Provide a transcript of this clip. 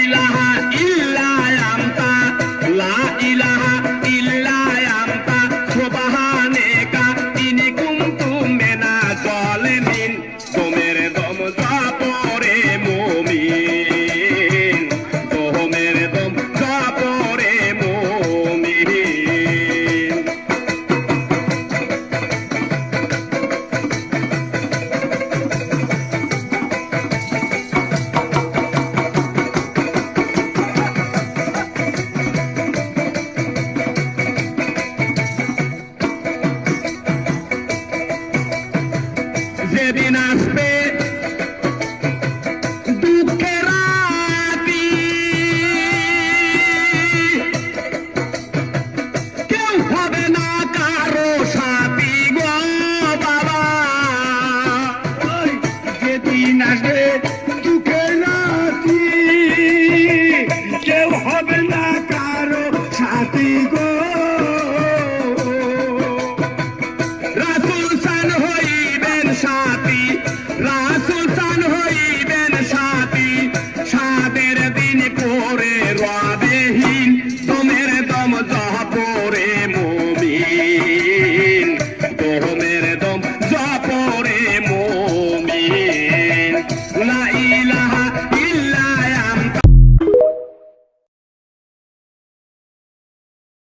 ইলাহা ইল্লা আনতা লা ইলাহা ইল্লা আনতা সুবহানাকা ইন্নী কুনতু মিনাজ জালিমিন তোমের দম জাপরে মুমিন তোমের দম জাপরে মুমিন যেদিন আসবে দুঃখের রাতি কেউ হবে না কারো সাথী গো বাবা যেদিন আসবে দুঃখের রাতি কেউ হবে না কারো সাথী গো রাসূল সান হইবেন সাথী